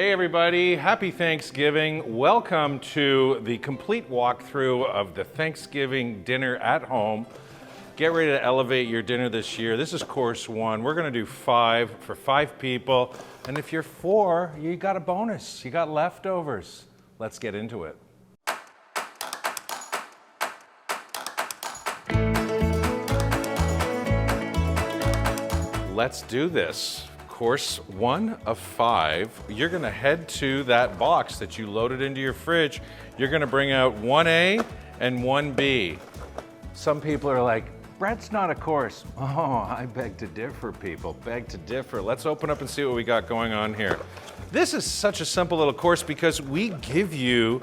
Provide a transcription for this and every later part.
Hey everybody, happy Thanksgiving. Welcome to the complete walkthrough of the Thanksgiving dinner at home. Get ready to elevate your dinner this year. This is course one. We're gonna do 5 for 5 people. And if you're 4, you got a bonus. You got leftovers. Let's get into it. Let's do this. Course 1 of 5, you're gonna head to that box that you loaded into your fridge. You're gonna bring out 1A and 1B. Some people are like, bread's not a course. Oh, I beg to differ, people, beg to differ. Let's open up and see what we got going on here. This is such a simple little course because we give you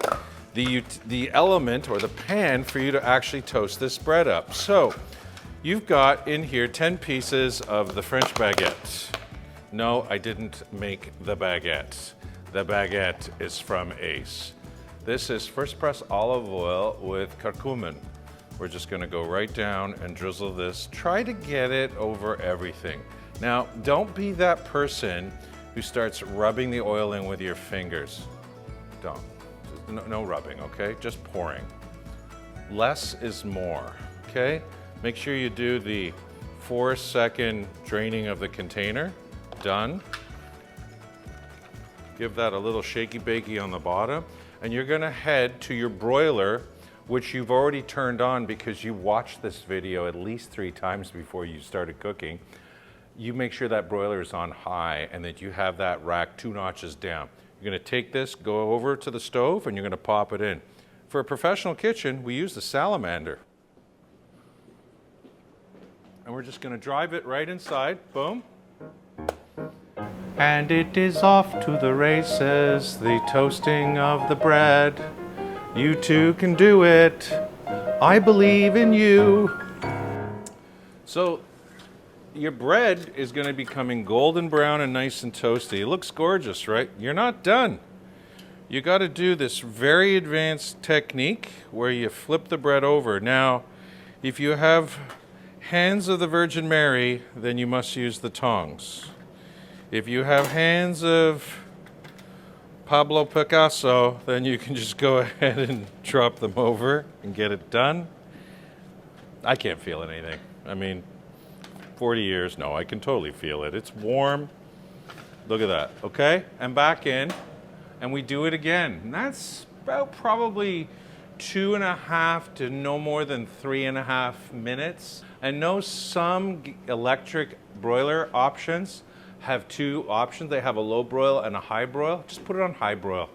the element or the pan for you to actually toast this bread up. So you've got in here 10 pieces of the French baguette. No, I didn't make the baguette. The baguette is from Ace. This is first press olive oil with curcumin. We're just gonna go right down and drizzle this. Try to get it over everything. Now, don't be that person who starts rubbing the oil in with your fingers. Don't. No rubbing, okay? Just pouring. Less is more, okay? Make sure you do the 4-second draining of the container. Done. Give that a little shaky bakey on the bottom, and you're gonna head to your broiler, which you've already turned on because you watched this video at least 3 times before you started cooking. You make sure that broiler is on high and that you have that rack 2 notches down. You're gonna take this, go over to the stove, and you're gonna pop it in. For a professional kitchen, we use the salamander. And we're just gonna drive it right inside, boom. And it is off to the races, the toasting of the bread. You too can do it. I believe in you. So your bread is going to be becoming golden brown and nice and toasty. It looks gorgeous, right? You're not done. You got to do this very advanced technique where you flip the bread over. Now, if you have hands of the Virgin Mary, then you must use the tongs. If you have hands of Pablo Picasso, then you can just go ahead and drop them over and get it done. I can't feel anything. I mean, 40 years, no, I can totally feel it. It's warm. Look at that, okay? And back in, and we do it again. And that's about probably 2.5 to no more than 3.5 minutes. And know some electric broiler options have 2 options. They have a low broil and a high broil. Just put it on high broil.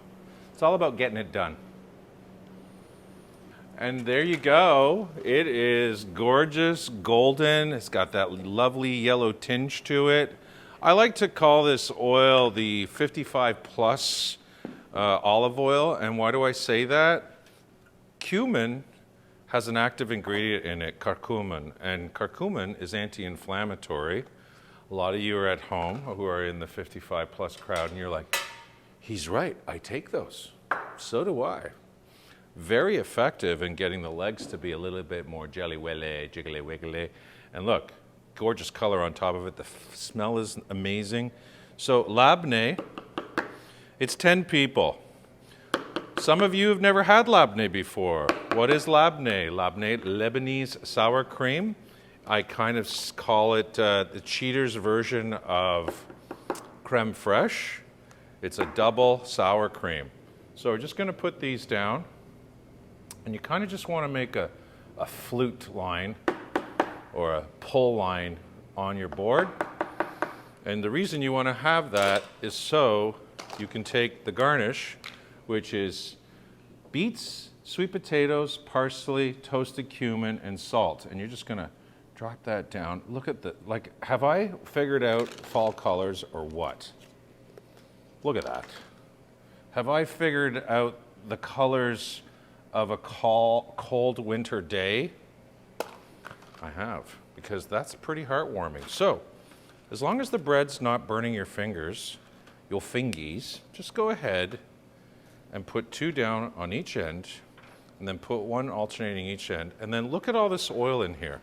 It's all about getting it done. And there you go. It is gorgeous, golden. It's got that lovely yellow tinge to it. I like to call this oil the 55 plus olive oil. And why do I say that? Cumin has an active ingredient in it, curcumin. And curcumin is anti-inflammatory. A lot of you are at home who are in the 55 plus crowd and you're like, he's right, I take those. So do I. Very effective in getting the legs to be a little bit more jelly-welly, jiggly-wiggly. And look, gorgeous color on top of it. The smell is amazing. So labneh, it's 10 people. Some of you have never had labneh before. What is labneh? Labneh, Lebanese sour cream. I kind of call it the cheater's version of creme fraiche. It's a double sour cream. So we're just gonna put these down, and you kind of just wanna make a flute line or a pull line on your board. And the reason you wanna have that is so you can take the garnish, which is beets, sweet potatoes, parsley, toasted cumin, and salt. And you're just gonna drop that down. Look at the, like, have I figured out fall colors or what? Look at that. Have I figured out the colors of a cold winter day? I have, because that's pretty heartwarming. So, as long as the bread's not burning your fingers, your fingies, just go ahead and put 2 down on each end, and then put 1 alternating each end, and then look at all this oil in here.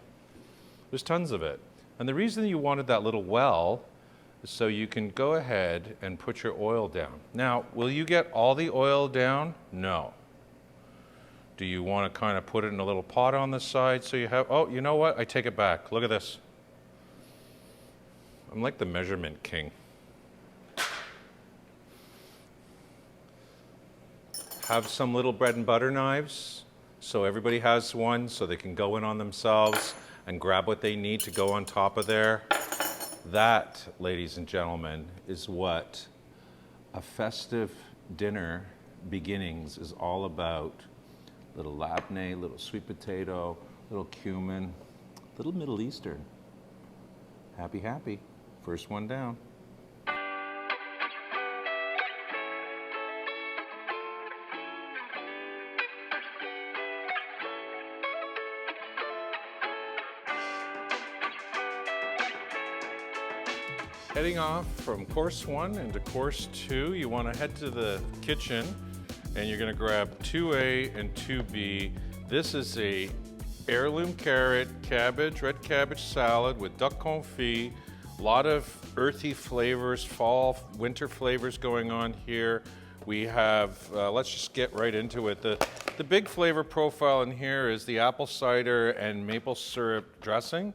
There's tons of it. And the reason you wanted that little well so you can go ahead and put your oil down. Now, will you get all the oil down? No. Do you want to kind of put it in a little pot on the side so you have, oh, you know what? I take it back. Look at this. I'm like the measurement king. Have some little bread and butter knives, so everybody has one so they can go in on themselves and grab what they need to go on top of there. That, ladies and gentlemen, is what a festive dinner beginnings is all about. Little labneh, little sweet potato, little cumin, little Middle Eastern. Happy, happy. First one down. Heading off from course 1 into course 2, you want to head to the kitchen and you're going to grab 2A and 2B. This is a heirloom carrot, cabbage, red cabbage salad with duck confit. A lot of earthy flavors, fall, winter flavors going on here. We have, let's just get right into it. The big flavor profile in here is the apple cider and maple syrup dressing.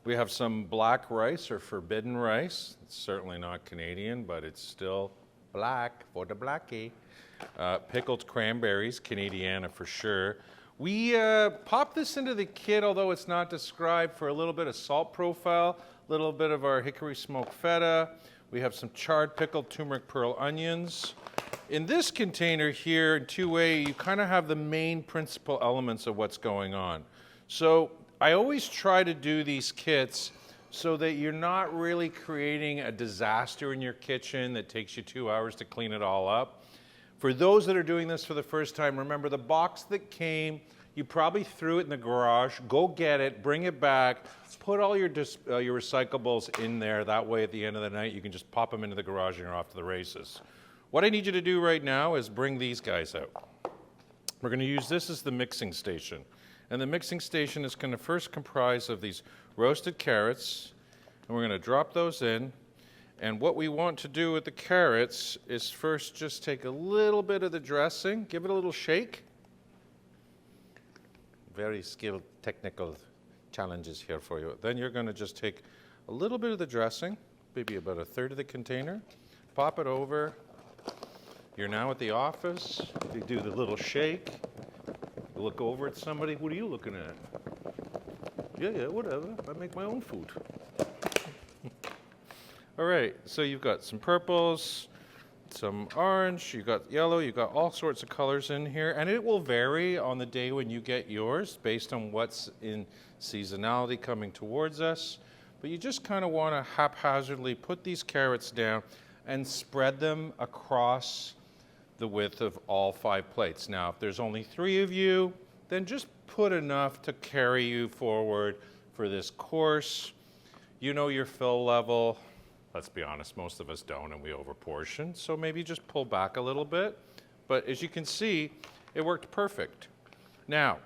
We have some black rice or forbidden rice. It's certainly not Canadian, but it's still black for the Blackie. Pickled cranberries, Canadiana for sure. We popped this into the kit, although it's not described, for a little bit of salt profile, a little bit of our hickory smoked feta. We have some charred pickled turmeric pearl onions. In this container here, in 2A, you kind of have the main principal elements of what's going on. So I always try to do these kits so that you're not really creating a disaster in your kitchen that takes you 2 hours to clean it all up. For those that are doing this for the first time, remember the box that came, you probably threw it in the garage. Go get it, bring it back, put all your recyclables in there. That way at the end of the night, you can just pop them into the garage and you're off to the races. What I need you to do right now is bring these guys out. We're going to use this as the mixing station. And the mixing station is going to first comprise of these roasted carrots, and we're going to drop those in. And what we want to do with the carrots is first just take a little bit of the dressing, give it a little shake. Very skilled technical challenges here for you. Then you're going to just take a little bit of the dressing, maybe about a third of the container, pop it over. You're now at the office. You do the little shake. Look over at somebody, what are you looking at? Yeah, whatever, I make my own food. All right, so you've got some purples, some orange, you've got yellow, you've got all sorts of colors in here, and it will vary on the day when you get yours based on what's in seasonality coming towards us. But you just kind of want to haphazardly put these carrots down and spread them across the width of all 5 plates. Now, if there's only 3 of you, then just put enough to carry you forward for this course. You know your fill level. Let's be honest, most of us don't, and we overportion, so maybe just pull back a little bit. But as you can see, it worked perfect. Now,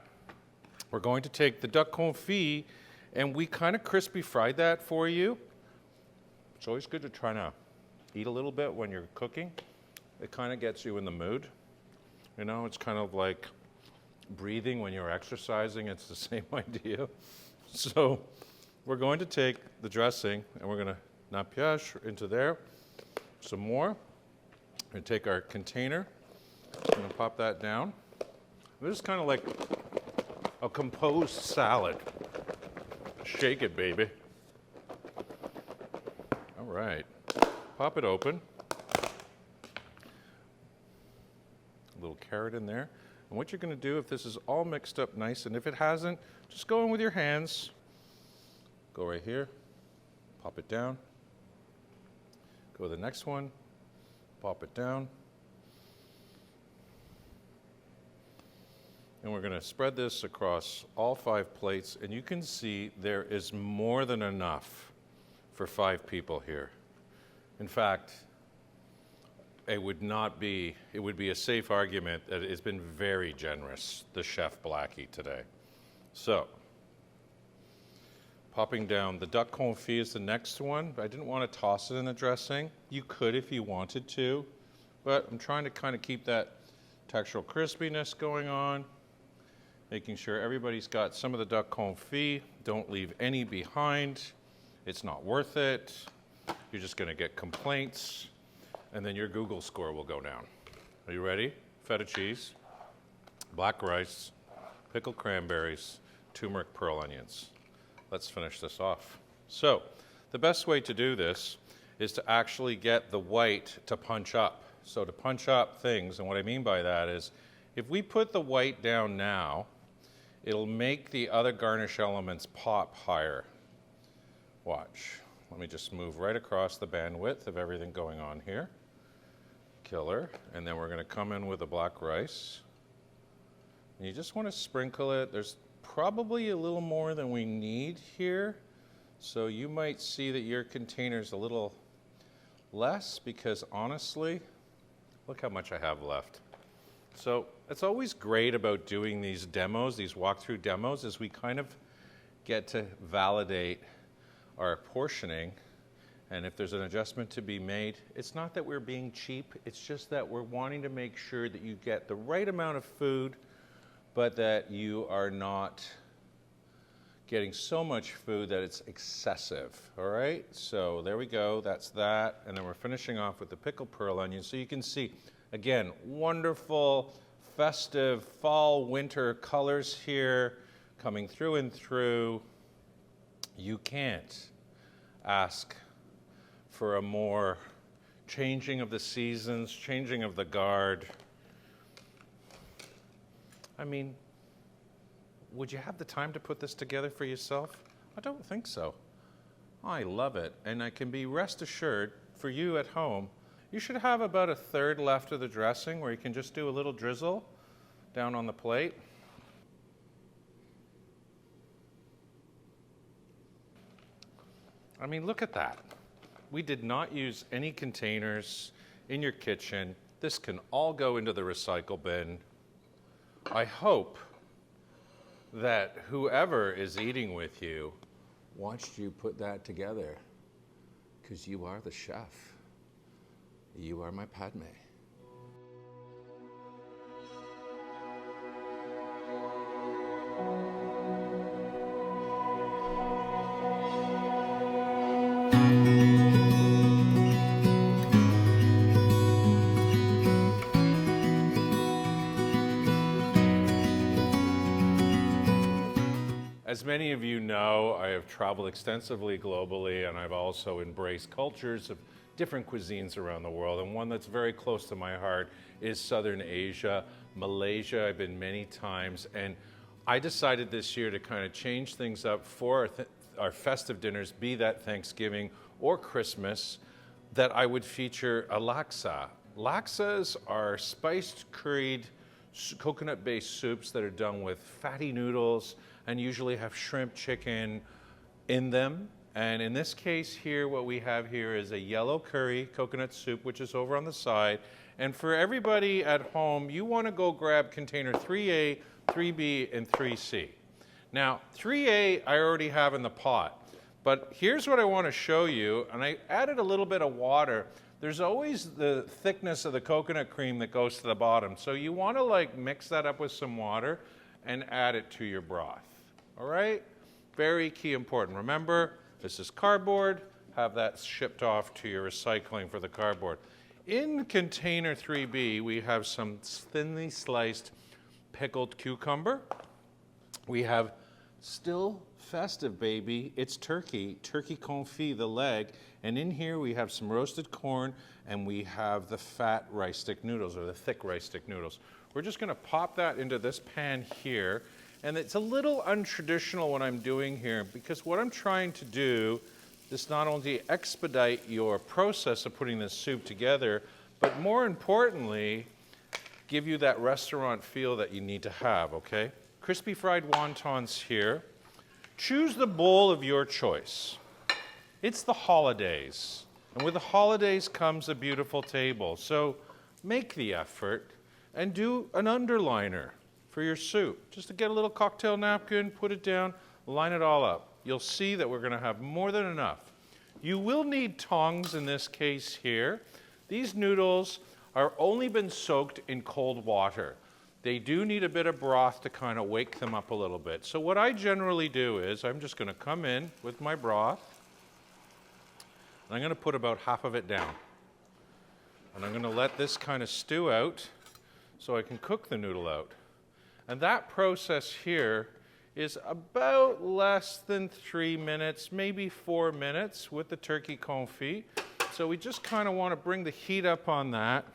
we're going to take the duck confit, and we kind of crispy fried that for you. It's always good to try to eat a little bit when you're cooking. It kind of gets you in the mood. You know, it's kind of like breathing when you're exercising. It's the same idea. So we're going to take the dressing and we're going to napiage into there. Some more. We're going to take our container. I'm going to pop that down. This is kind of like a composed salad. Shake it, baby. All right. Pop it open. Little carrot in there. And what you're going to do, if this is all mixed up nice, and if it hasn't, just go in with your hands. Go right here, pop it down. Go to the next one, pop it down. And we're going to spread this across all 5 plates, and you can see there is more than enough for 5 people here. In fact, it would be a safe argument that it's been very generous, the Chef Blackie today. So, Popping down. The duck confit is the next one. I didn't want to toss it in the dressing. You could if you wanted to, but I'm trying to kind of keep that textural crispiness going on, making sure everybody's got some of the duck confit. Don't leave any behind. It's not worth it. You're just going to get complaints, and then your Google score will go down. Are you ready? Feta cheese, black rice, pickled cranberries, turmeric pearl onions. Let's finish this off. So, the best way to do this is to actually get the white to punch up. So to punch up things, and what I mean by that is, if we put the white down now, it'll make the other garnish elements pop higher. Watch. Let me just move right across the bandwidth of everything going on here. Killer. And then we're going to come in with the black rice. And you just want to sprinkle it. There's probably a little more than we need here. So you might see that your container's a little less because honestly, look how much I have left. So it's always great about doing these demos, these walkthrough demos, is we kind of get to validate our portioning. And if there's an adjustment to be made, it's not that we're being cheap, it's just that we're wanting to make sure that you get the right amount of food, but that you are not getting so much food that it's excessive, all right? So there we go, that's that. And then we're finishing off with the pickled pearl onion. So you can see, again, wonderful, festive, fall, winter colors here coming through and through. You can't ask for a more changing of the seasons, changing of the guard. I mean, would you have the time to put this together for yourself? I don't think so. I love it, and I can be rest assured for you at home, you should have about a third left of the dressing where you can just do a little drizzle down on the plate. I mean, look at that. We did not use any containers in your kitchen. This can all go into the recycle bin. I hope that whoever is eating with you watched you put that together, because you are the chef. You are my Padme. As many of you know, I have traveled extensively globally, and I've also embraced cultures of different cuisines around the world. And one that's very close to my heart is Southern Asia, Malaysia. I've been many times, and I decided this year to kind of change things up for our festive dinners, be that Thanksgiving or Christmas, that I would feature a laksa. Laksas are spiced, curried, coconut-based soups that are done with fatty noodles and usually have shrimp, chicken in them. And in this case here, what we have here is a yellow curry coconut soup, which is over on the side. And for everybody at home, you want to go grab container 3A, 3B, and 3C. Now, 3A I already have in the pot, but here's what I want to show you, and I added a little bit of water. There's always the thickness of the coconut cream that goes to the bottom, so you want to like mix that up with some water and add it to your broth. All right? Very key important. Remember, this is cardboard. Have that shipped off to your recycling for the cardboard. In container 3B, we have some thinly sliced pickled cucumber. We have still festive, baby. It's turkey confit, the leg. And in here we have some roasted corn, and we have the fat rice stick noodles, or the thick rice stick noodles. We're just gonna pop that into this pan here. And it's a little untraditional what I'm doing here, because what I'm trying to do is not only expedite your process of putting this soup together, but more importantly, give you that restaurant feel that you need to have, okay? Crispy fried wontons here. Choose the bowl of your choice. It's the holidays, and with the holidays comes a beautiful table. So make the effort and do an underliner for your soup. Just to get a little cocktail napkin, put it down, line it all up. you'll see that we're going to have more than enough. You will need tongs in this case here. These noodles are only been soaked in cold water. They do need a bit of broth to kind of wake them up a little bit. So what I generally do is I'm just going to come in with my broth. And I'm going to put about half of it down. And I'm going to let this kind of stew out so I can cook the noodle out. And that process here is about less than 3 minutes, maybe 4 minutes with the turkey confit. So we just kind of want to bring the heat up on that.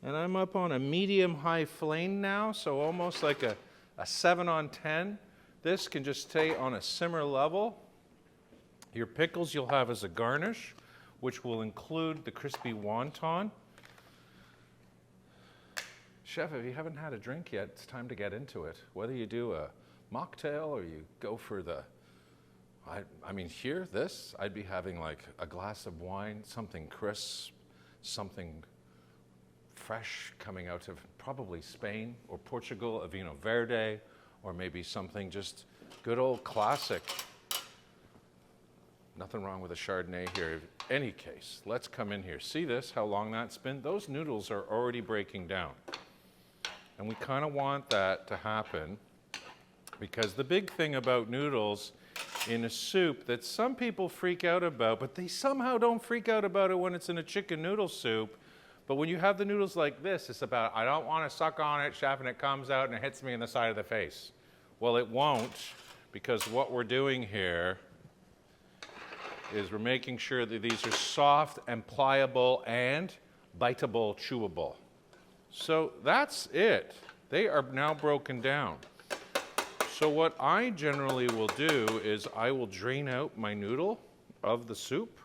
And I'm up on a medium-high flame now, so almost like a 7 on 10. This can just stay on a simmer level. Your pickles you'll have as a garnish, which will include the crispy wonton. Chef, if you haven't had a drink yet, it's time to get into it. Whether you do a mocktail or you go for the, I mean, here, this, I'd be having like a glass of wine, something crisp, something fresh coming out of probably Spain or Portugal, a Vino Verde, or maybe something just good old classic. Nothing wrong with a Chardonnay here. In any case, let's come in here. See this, how long that's been? Those noodles are already breaking down. And we kind of want that to happen because the big thing about noodles in a soup that some people freak out about, but they somehow don't freak out about it when it's in a chicken noodle soup. But when you have the noodles like this, it's about, I don't want to suck on it, chef, and it comes out and it hits me in the side of the face. Well, it won't, because what we're doing here is we're making sure that these are soft and pliable and biteable, chewable. So that's it. They are now broken down. So what I generally will do is I will drain out my noodle of the soup.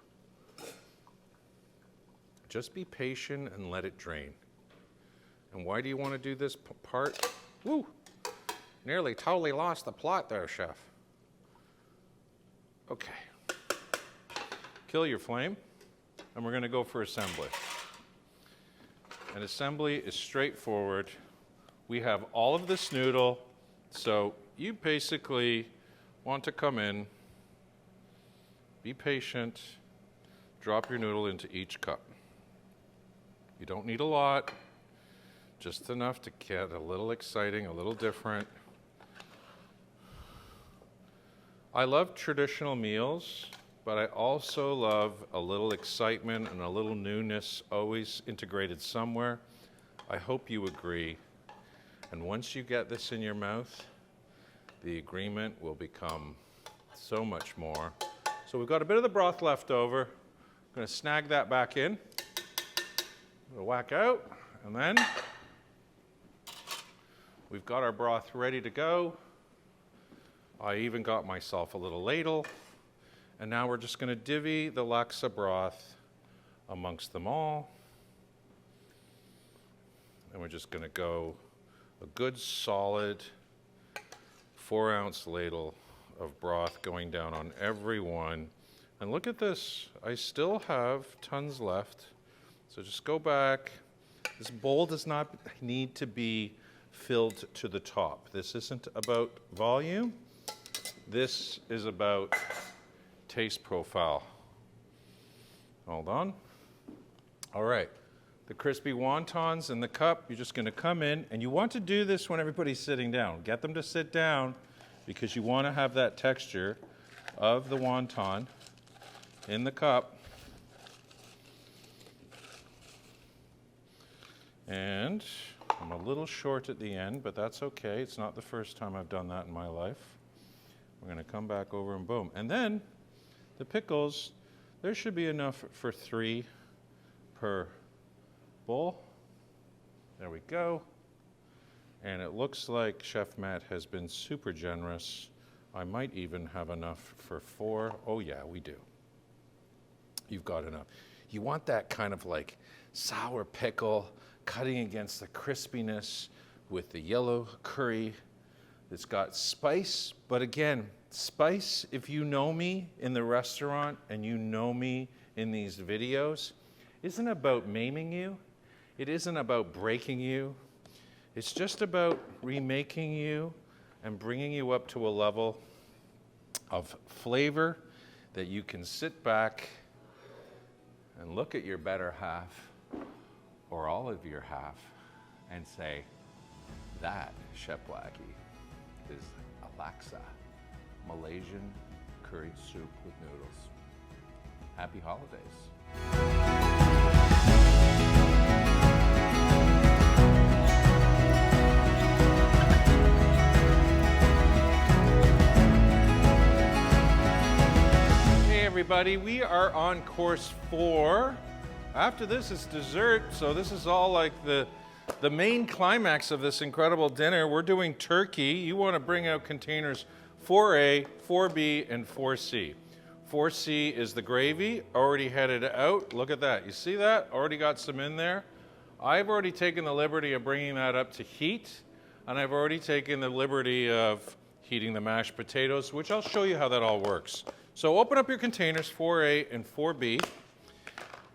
Just be patient and let it drain. And why do you want to do this part? Woo! Nearly totally lost the plot there, chef. Okay. Kill your flame, and we're going to go for assembly. And assembly is straightforward. We have all of this noodle, so you basically want to come in, be patient, drop your noodle into each cup. You don't need a lot, just enough to get a little exciting, a little different. I love traditional meals, but I also love a little excitement and a little newness always integrated somewhere. I hope you agree. And once you get this in your mouth, the agreement will become so much more. So we've got a bit of the broth left over. I'm going to snag that back in. We'll whack out, and then we've got our broth ready to go. I even got myself a little ladle, and now we're just going to divvy the laksa broth amongst them all. And we're just going to go a good solid 4-ounce ladle of broth going down on every one. And look at this, I still have tons left. So just go back. This bowl does not need to be filled to the top. This isn't about volume. This is about taste profile. Hold on. All right. The crispy wontons in the cup, you're just going to come in, and you want to do this when everybody's sitting down. Get them to sit down because you want to have that texture of the wonton in the cup. And I'm a little short at the end, but that's okay. It's not the first time I've done that in my life. We're going to come back over and boom. And then the pickles, there should be enough for 3 per bowl. There we go. And it looks like Chef Matt has been super generous. I might even have enough for 4. Oh yeah, we do. You've got enough. You want that kind of like sour pickle cutting against the crispiness with the yellow curry. It's got spice, but again, spice, if you know me in the restaurant and you know me in these videos, isn't about maiming you. It isn't about breaking you. It's just about remaking you and bringing you up to a level of flavor that you can sit back and look at your better half or all of your half and say, that, Chef Blackie, is a laksa, Malaysian curried soup with noodles. Happy holidays. Everybody, we are on course 4. After this is dessert, so this is all like the main climax of this incredible dinner. We're doing turkey. You want to bring out containers 4A, 4B, and 4C. 4C is the gravy, already headed out. Look at that. You see that? Already got some in there. I've already taken the liberty of bringing that up to heat, and I've already taken the liberty of heating the mashed potatoes, which I'll show you how that all works. So open up your containers, 4A and 4B.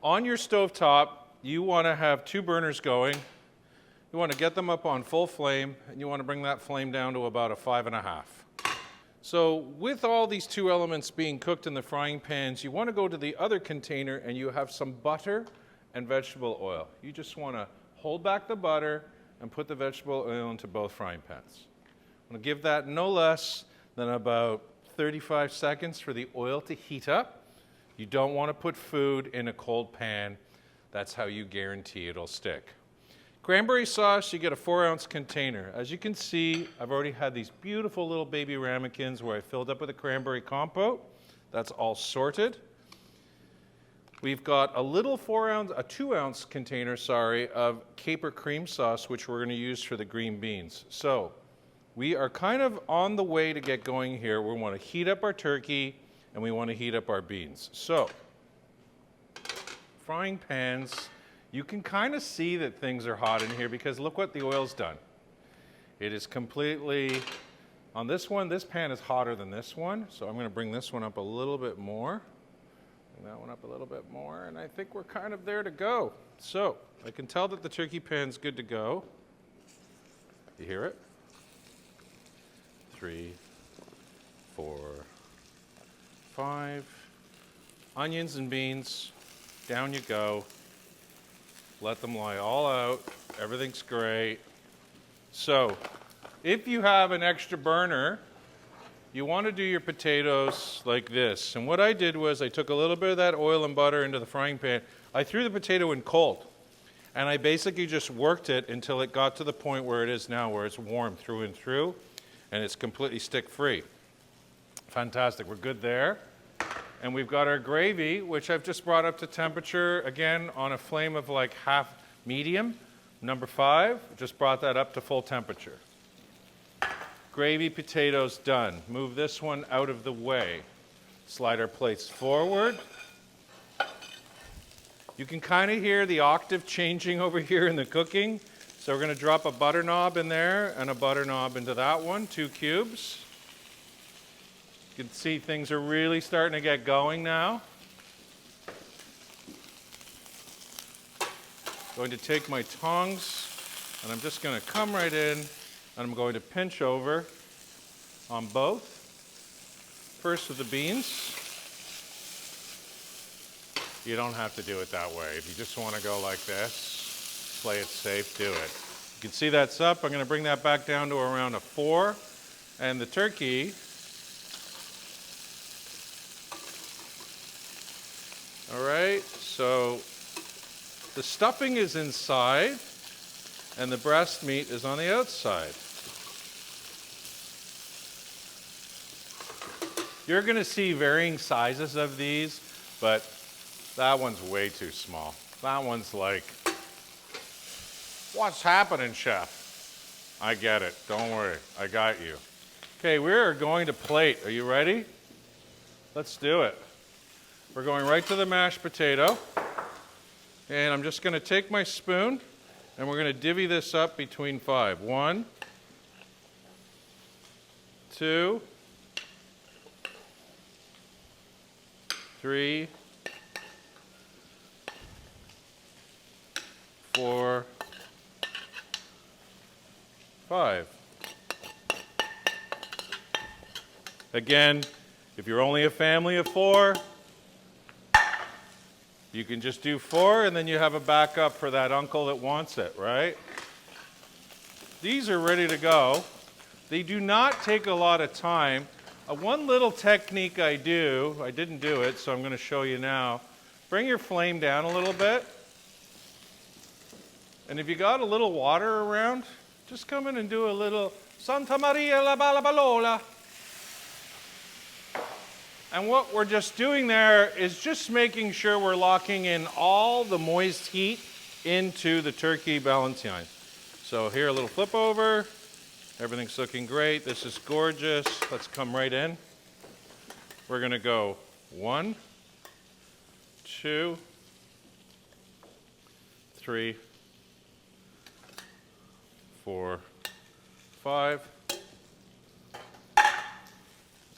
On your stovetop, you want to have 2 burners going. You want to get them up on full flame, and you want to bring that flame down to about a 5.5. So with all these 2 elements being cooked in the frying pans, you want to go to the other container and you have some butter and vegetable oil. You just want to hold back the butter and put the vegetable oil into both frying pans. I'm going to give that no less than about 35 seconds for the oil to heat up. You don't want to put food in a cold pan. That's how you guarantee it'll stick. Cranberry sauce, you get a 4-ounce container. As you can see, I've already had these beautiful little baby ramekins where I filled up with a cranberry compote. That's all sorted. We've got a little 2-ounce container, of caper cream sauce, which we're going to use for the green beans. So we are kind of on the way to get going here. We want to heat up our turkey and we want to heat up our beans. So, frying pans, you can kind of see that things are hot in here because look what the oil's done. It is completely, on this one, this pan is hotter than this one, so I'm going to bring this one up a little bit more. Bring that one up a little bit more, and I think we're kind of there to go. So, I can tell that the turkey pan's good to go. You hear it? 3, 4, 5. Onions and beans, down you go. Let them lie all out. Everything's great. So, if you have an extra burner, you want to do your potatoes like this. And what I did was I took a little bit of that oil and butter into the frying pan. I threw the potato in cold. And I basically just worked it until it got to the point where it is now, where it's warm through and through. And it's completely stick-free. Fantastic, we're good there. And we've got our gravy, which I've just brought up to temperature, again, on a flame of like half medium. Number 5, just brought that up to full temperature. Gravy, potatoes, done. Move this one out of the way. Slide our plates forward. You can kind of hear the octave changing over here in the cooking. So we're going to drop a butter knob in there and a butter knob into that one, 2 cubes. You can see things are really starting to get going now. Going to take my tongs and I'm just going to come right in and I'm going to pinch over on both. First with the beans. You don't have to do it that way. If you just want to go like this, play it safe, do it. You can see that's up. I'm going to bring that back down to around a 4. And the turkey, all right, so the stuffing is inside and the breast meat is on the outside. You're going to see varying sizes of these, but that one's way too small. That one's like, what's happening, chef? I get it. Don't worry. I got you. Okay, we're going to plate. Are you ready? Let's do it. We're going right to the mashed potato. And I'm just going to take my spoon and we're going to divvy this up between 5. 1, 2, 3, 4, 5. Again, if you're only a family of 4, you can just do 4 and then you have a backup for that uncle that wants it, right? These are ready to go. They do not take a lot of time. One little technique I didn't do it, so I'm going to show you now. Bring your flame down a little bit. And if you got a little water around, just come in and do a little Santa Maria la Balabalola. And what we're just doing there is just making sure we're locking in all the moist heat into the turkey Valentine. So here, a little flip over. Everything's looking great. This is gorgeous. Let's come right in. We're going to go 1, 2, 3, 4, 5.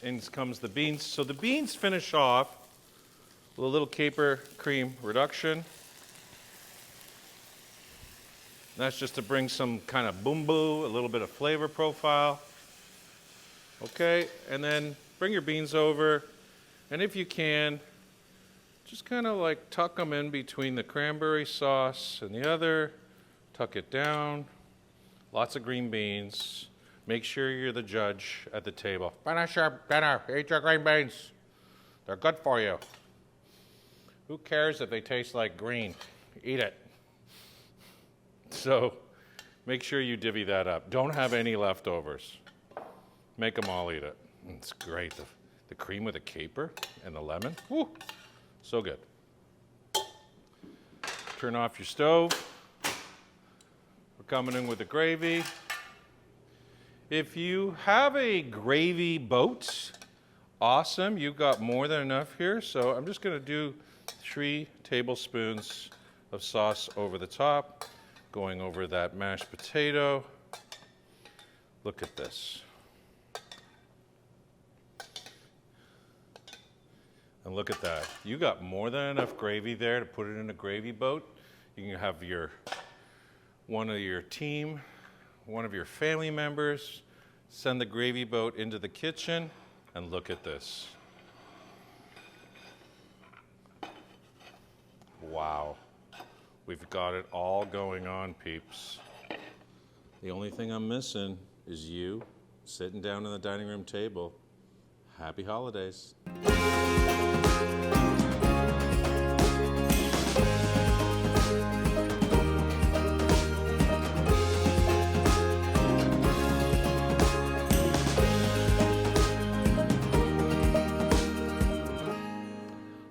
In comes the beans. So the beans finish off with a little caper cream reduction. That's just to bring some kind of boom-boo, a little bit of flavor profile. Okay, and then bring your beans over, and if you can, just kind of like tuck them in between the cranberry sauce and the other. Tuck it down. Lots of green beans. Make sure you're the judge at the table. Finish your dinner. Eat your green beans. They're good for you. Who cares if they taste like green? Eat it. So make sure you divvy that up. Don't have any leftovers. Make them all eat it. It's great. The cream with the caper and the lemon. Woo, so good. Turn off your stove. We're coming in with the gravy. If you have a gravy boat, awesome. You've got more than enough here. So I'm just going to do 3 tablespoons of sauce over the top. Going over that mashed potato. Look at this. And look at that. You got more than enough gravy there to put it in a gravy boat. You can have one of your team, one of your family members, send the gravy boat into the kitchen, and look at this. Wow. We've got it all going on, peeps. The only thing I'm missing is you sitting down on the dining room table. Happy holidays.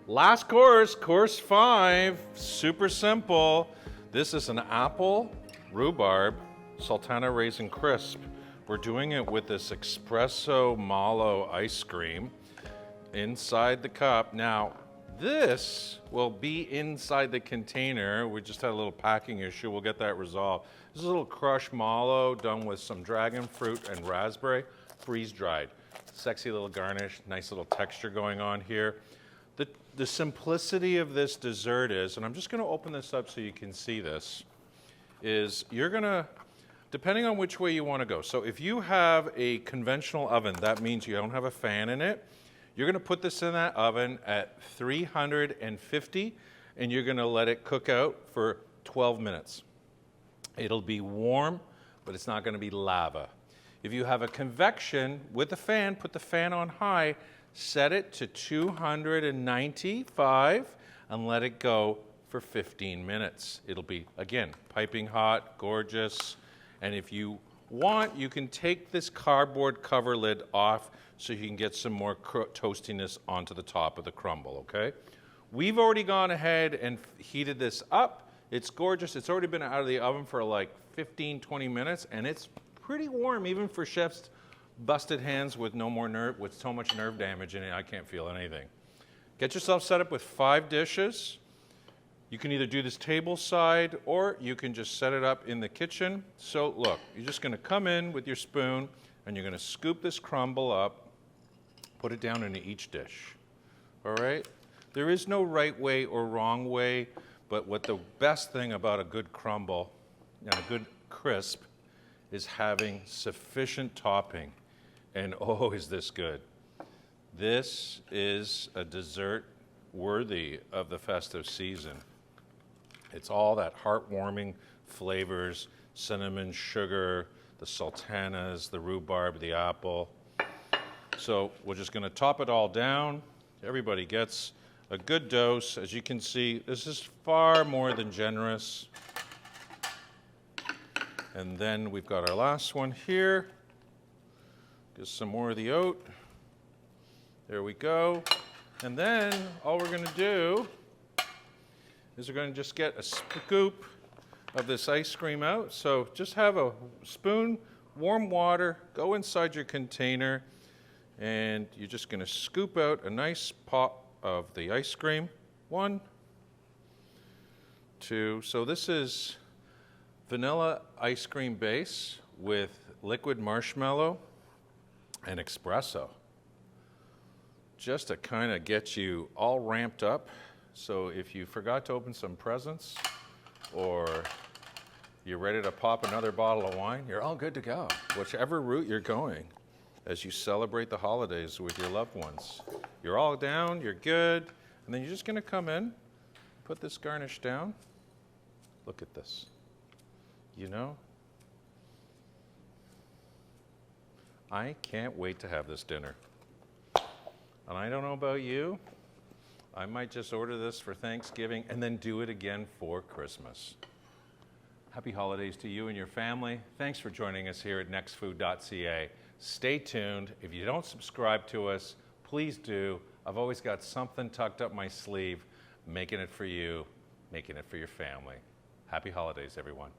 Last course, course 5, super simple. This is an apple rhubarb sultana raisin crisp. We're doing it with this espresso mallow ice cream inside the cup. Now, this will be inside the container. We just had a little packing issue. We'll get that resolved. This is a little crushed mallow done with some dragon fruit and raspberry, freeze-dried. Sexy little garnish, nice little texture going on here. The simplicity of this dessert is, and I'm just going to open this up so you can see this, is you're going to, depending on which way you want to go. So if you have a conventional oven, that means you don't have a fan in it. You're going to put this in that oven at 350, and you're going to let it cook out for 12 minutes. It'll be warm, but it's not going to be lava. If you have a convection with a fan, put the fan on high, set it to 295 and let it go for 15 minutes. It'll be, again, piping hot, gorgeous. And if you want, you can take this cardboard cover lid off so you can get some more toastiness onto the top of the crumble, okay? We've already gone ahead and heated this up. It's gorgeous. It's already been out of the oven for like 15, 20 minutes, and it's pretty warm even for chefs busted hands with with so much nerve damage in it, I can't feel anything. Get yourself set up with 5 dishes. You can either do this table side or you can just set it up in the kitchen. So look, you're just gonna come in with your spoon and you're gonna scoop this crumble up, put it down into each dish, all right? There is no right way or wrong way, but what the best thing about a good crumble and a good crisp is having sufficient topping. And oh, is this good. This is a dessert worthy of the festive season. It's all that heartwarming flavors, cinnamon, sugar, the sultanas, the rhubarb, the apple. So we're just going to top it all down. Everybody gets a good dose. As you can see, this is far more than generous. And then we've got our last one here. Just some more of the oat. There we go. And then all we're going to do is we're going to just get a scoop of this ice cream out. So just have a spoon, warm water, go inside your container, and you're just going to scoop out a nice pop of the ice cream. 1, 2. So this is vanilla ice cream base with liquid marshmallow and espresso. Just to kind of get you all ramped up. So if you forgot to open some presents or you're ready to pop another bottle of wine, you're all good to go, whichever route you're going as you celebrate the holidays with your loved ones. You're all down, you're good, and then you're just going to come in, put this garnish down. Look at this. You know, I can't wait to have this dinner. And I don't know about you, I might just order this for Thanksgiving and then do it again for Christmas. Happy holidays to you and your family. Thanks for joining us here at nextfood.ca. Stay tuned. If you don't subscribe to us, please do. I've always got something tucked up my sleeve, making it for you, making it for your family. Happy holidays, everyone.